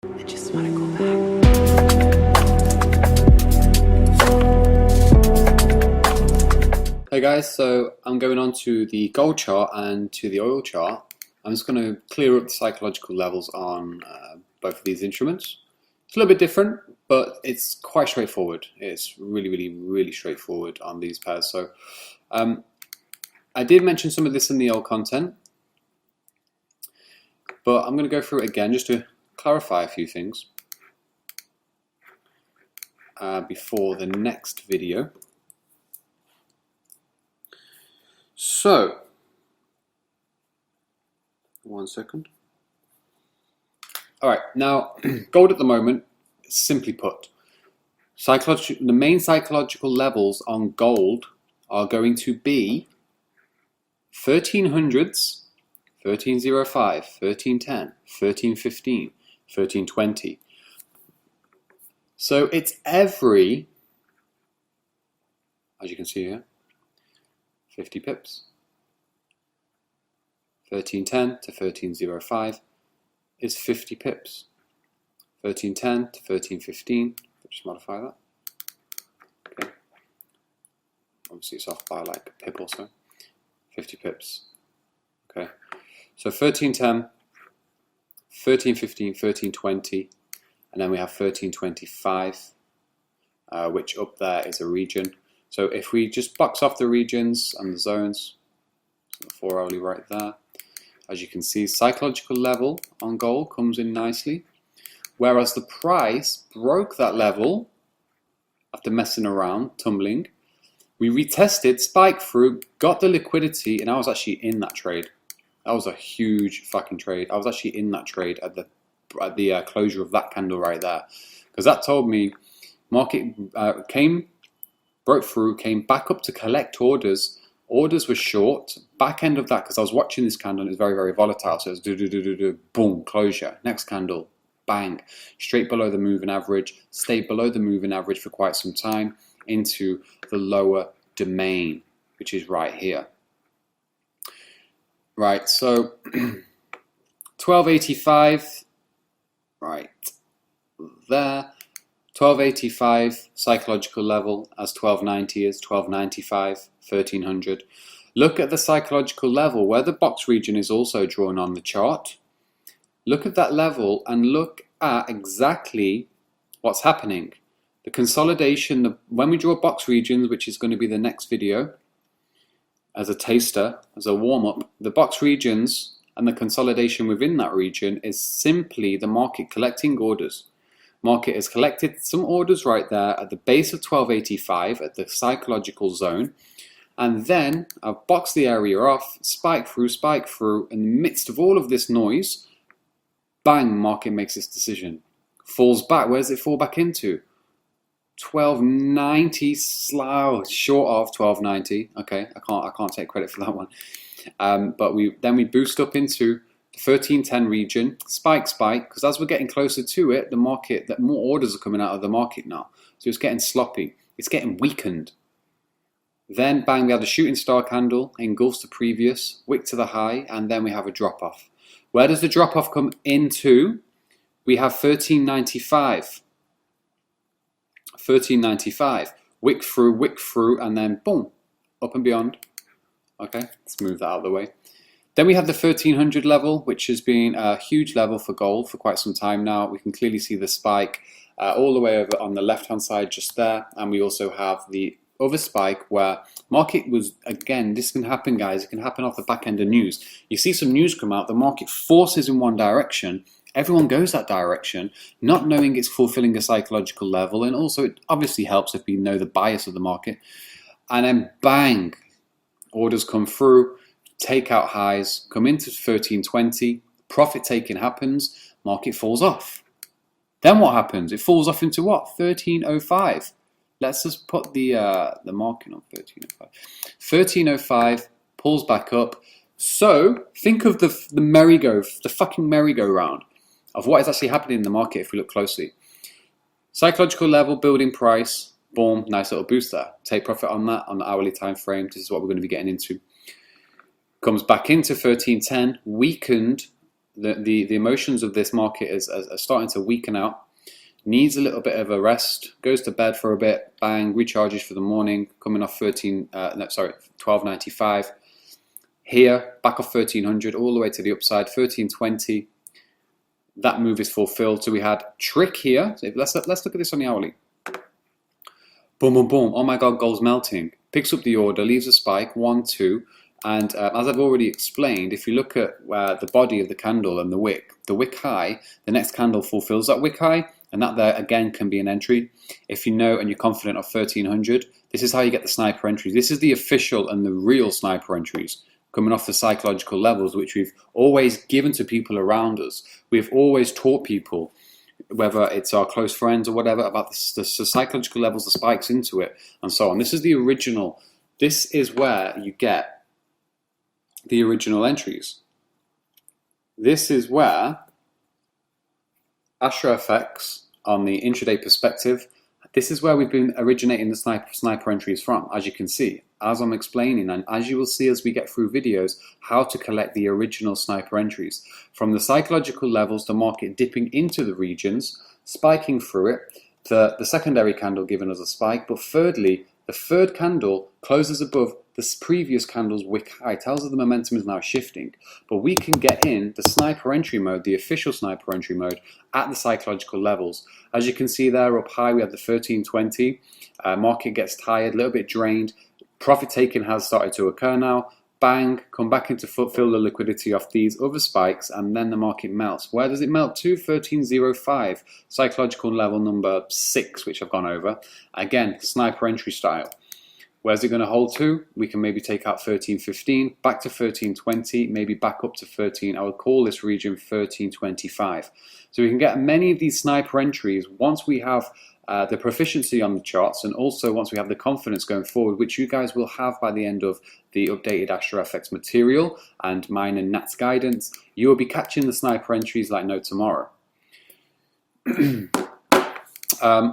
I just want to go back. Hey guys, so I'm going on to the gold chart and to the oil chart. I'm just going to clear up the psychological levels on both of these instruments. It's a little bit different, but it's quite straightforward. It's really straightforward on these pairs. So I did mention some of this in the old content, but I'm going to go through it again just to clarify a few things before the next video. So, 1 second. All right, now gold at the moment, simply put, the main psychological levels on gold are going to be 1300s, 1305, 1310, 1315, 1320. So it's every, as you can see here, 50 pips. 1310 to 1305 is 50 pips. 1310 to 1315, just modify that. Okay. Obviously it's off by like a pip or so. 50 pips. Okay. So 1310, 1315, 1320, and then we have 1325, which up there is a region. So if we just box off the regions and the zones, so the 4 hourly right there, as you can see, psychological level on gold comes in nicely, whereas the price broke that level after messing around, tumbling. We retested, spiked through, got the liquidity, and I was actually in that trade. That was a huge fucking trade. I was actually in that trade at the closure of that candle right there, because that told me market broke through, came back up to collect orders. Orders were short. Back end of that, because I was watching this candle and it's very volatile. So it was boom, closure. Next candle, bang, straight below the moving average. Stayed below the moving average for quite some time into the lower domain, which is right here. Right, so 1285, right there. 1285 psychological level as 1290 is, 1295, 1300. Look at the psychological level where the box region is also drawn on the chart. Look at that level and look at exactly what's happening. The consolidation, when we draw box regions, which is going to be the next video, as a taster, as a warm-up, the box regions and the consolidation within that region is simply the market collecting orders. Market has collected some orders right there at the base of 1285 at the psychological zone, and then I've boxed the area off, spike through. In the midst of all of this noise, bang, market makes its decision. Falls back. Where does it fall back into? 1290, short of 1290. Okay, I can't take credit for that one. But we boost up into 1310 region, spike, because as we're getting closer to it, the market, that more orders are coming out of the market now. So it's getting sloppy, it's getting weakened. Then bang, we have the shooting star candle, engulfs the previous, wick to the high, and then we have a drop off. Where does the drop off come into? We have 1395. 1395, wick through, and then boom, up and beyond. Okay, let's move that out of the way. Then we have the 1300 level, which has been a huge level for gold for quite some time now. We can clearly see the spike all the way over on the left-hand side just there. And we also have the other spike where market was, again, this can happen, guys. It can happen off the back end of news. You see some news come out, the market forces in one direction. Everyone goes that direction, not knowing it's fulfilling a psychological level. And also it obviously helps if we know the bias of the market. And then bang, orders come through. Take out highs, come into 1320, profit taking happens, market falls off. Then what happens? It falls off into what? 1305. Let's just put the marking on 1305. 1305 pulls back up. So think of the fucking merry-go-round of what is actually happening in the market if we look closely. Psychological level, building price, boom, nice little boost there. Take profit on that on the hourly time frame. This is what we're going to be getting into. Comes back into 1310, weakened the emotions of this market are starting to weaken out. Needs a little bit of a rest, goes to bed for a bit, bang, recharges for the morning, coming off 1295. Here, back off 1300, all the way to the upside, 1320. That move is fulfilled. So we had trick here. So let's look at this on the hourly. Boom, boom, boom. Oh my God, gold's melting. Picks up the order, leaves a spike, 1, 2. And as I've already explained, if you look at the body of the candle and the wick high, the next candle fulfills that wick high. And that there, again, can be an entry. If you know and you're confident of 1300, this is how you get the sniper entries. This is the official and the real sniper entries coming off the psychological levels, which we've always given to people around us. We've always taught people, whether it's our close friends or whatever, about the psychological levels, the spikes into it, and so on. This is the original. This is where you get the original entries. This is where Astro FX on the intraday perspective, this is where we've been originating the sniper entries from, as you can see, as I'm explaining, and as you will see as we get through videos, how to collect the original sniper entries. From the psychological levels, the market dipping into the regions, spiking through it, the secondary candle giving us a spike, but thirdly, the third candle closes above this previous candle's wick high, tells us the momentum is now shifting. But we can get in the sniper entry mode, the official sniper entry mode, at the psychological levels. As you can see there up high, we have the 1320. Market gets tired, a little bit drained. Profit taking has started to occur now. Bang, come back in to fulfill the liquidity off these other spikes, and then the market melts. Where does it melt to? 1305, psychological level number 6, which I've gone over. Again, sniper entry style. Where's it going to hold to? We can maybe take out 1315, back to 1320, maybe back up to 13. I would call this region 1325. So we can get many of these sniper entries once we have the proficiency on the charts, and also once we have the confidence going forward, which you guys will have by the end of the updated Astro FX material and mine and Nat's guidance. You will be catching the sniper entries like no tomorrow.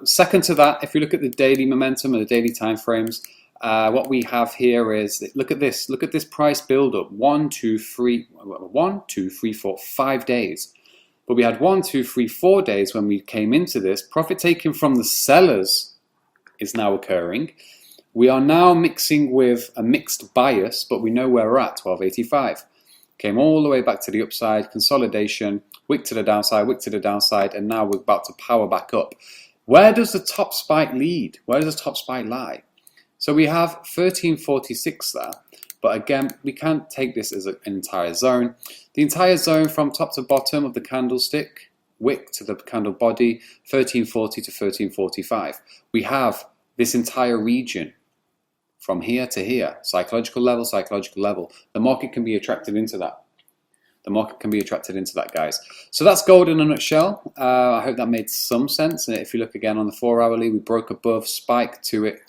Second to that, if you look at the daily momentum and the daily time frames, what we have here is, look at this price build up. 1, 2, 3, 4, 5 days. But we had 1, 2, 3, 4 days when we came into this. Profit taking from the sellers is now occurring. We are now mixing with a mixed bias, but we know where we're at, 1285. Came all the way back to the upside, consolidation, wick to the downside, and now we're about to power back up. Where does the top spike lead? Where does the top spike lie? So we have 1346 there. But again, we can't take this as an entire zone. The entire zone from top to bottom of the candlestick, wick to the candle body, 1340 to 1345. We have this entire region from here to here, psychological level, psychological level. The market can be attracted into that. The market can be attracted into that, guys. So that's gold in a nutshell. I hope that made some sense. And if you look again on the 4 hourly, we broke above, spiked to it,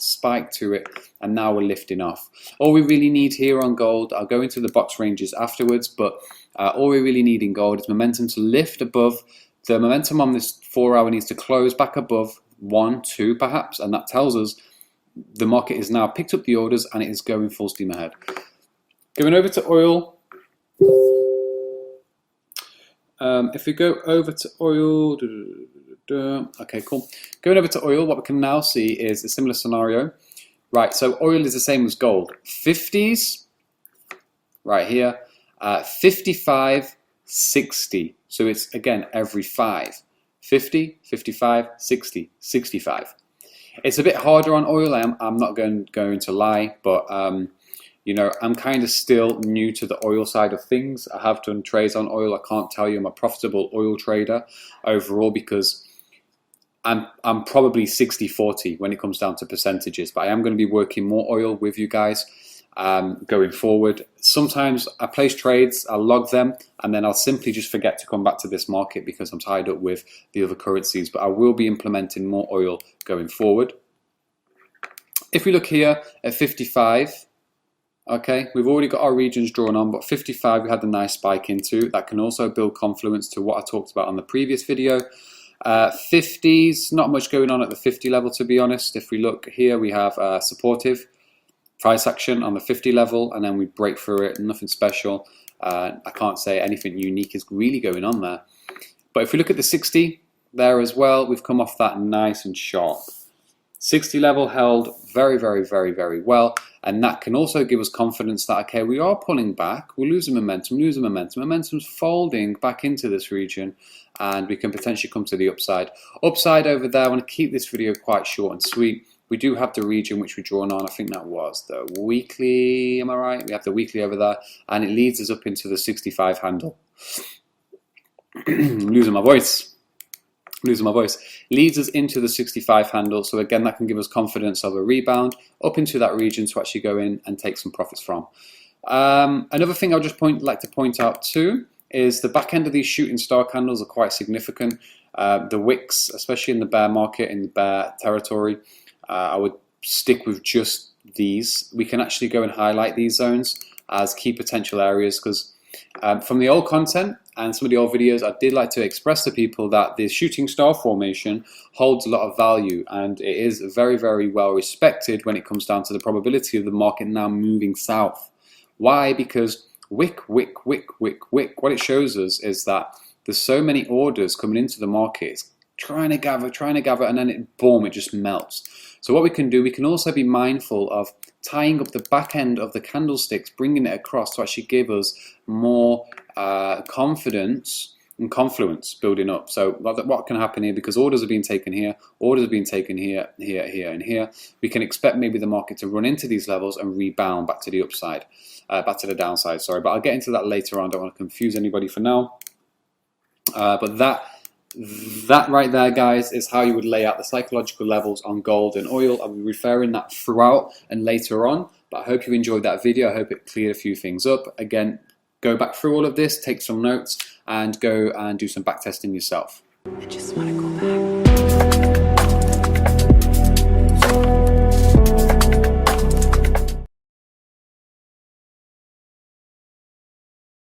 and now we're lifting off. All we really need here on gold, I'll go into the box ranges afterwards, but all we really need in gold is momentum to lift above. The momentum on this 4 hour needs to close back above 1, 2 perhaps, and that tells us the market is now picked up the orders and it is going full steam ahead. Going over to oil. If we go over to oil, okay, cool. Going over to oil, what we can now see is a similar scenario. Right, so oil is the same as gold. 50s, right here, 55, 60. So it's, again, every 5. 50, 55, 60, 65. It's a bit harder on oil, I'm not going to lie, but you know, I'm kind of still new to the oil side of things. I have done trades on oil. I can't tell you I'm a profitable oil trader overall because I'm probably 60-40 when it comes down to percentages. But I am going to be working more oil with you guys going forward. Sometimes I place trades, I'll log them, and then I'll simply just forget to come back to this market because I'm tied up with the other currencies. But I will be implementing more oil going forward. If we look here at 55, okay, we've already got our regions drawn on, but 55 we had a nice spike into. That can also build confluence to what I talked about on the previous video. 50s, not much going on at the 50 level, to be honest. If we look here, we have supportive price action on the 50 level, and then we break through it, nothing special. I can't say anything unique is really going on there. But if we look at the 60 there as well, we've come off that nice and sharp. 60 level held very, very, very, very well, and that can also give us confidence that, okay, we are pulling back, we're losing momentum, momentum's folding back into this region, and we can potentially come to the upside. Upside over there, I want to keep this video quite short and sweet. We do have the region which we're drawn on. I think that was the weekly, am I right? We have the weekly over there, and it leads us up into the 65 handle. I'm losing my voice. Leads us into the 65 handle. So again, that can give us confidence of a rebound up into that region to actually go in and take some profits from. Another thing I'll just like to point out too is the back end of these shooting star candles are quite significant. The wicks, especially in the bear market, in the bear territory, I would stick with just these. We can actually go and highlight these zones as key potential areas, because from the old content and some of the old videos, I did like to express to people that the shooting star formation holds a lot of value, and it is very, very well respected when it comes down to the probability of the market now moving south. Why? Because wick, what it shows us is that there's so many orders coming into the market, trying to gather, and then boom, it just melts. So what we can do, we can also be mindful of tying up the back end of the candlesticks, bringing it across to actually give us more confidence and confluence building up. So what can happen here, because orders are being taken here, orders are being taken here, and here, we can expect maybe the market to run into these levels and rebound back to the upside, back to the downside, sorry. But I'll get into that later on. I don't want to confuse anybody for now. But that right there, guys, is how you would lay out the psychological levels on gold and oil. I'll be referring that throughout and later on, but I hope you enjoyed that video. I hope it cleared a few things up. Again, go back through all of this, take some notes, and go and do some back testing yourself. I just want to go back.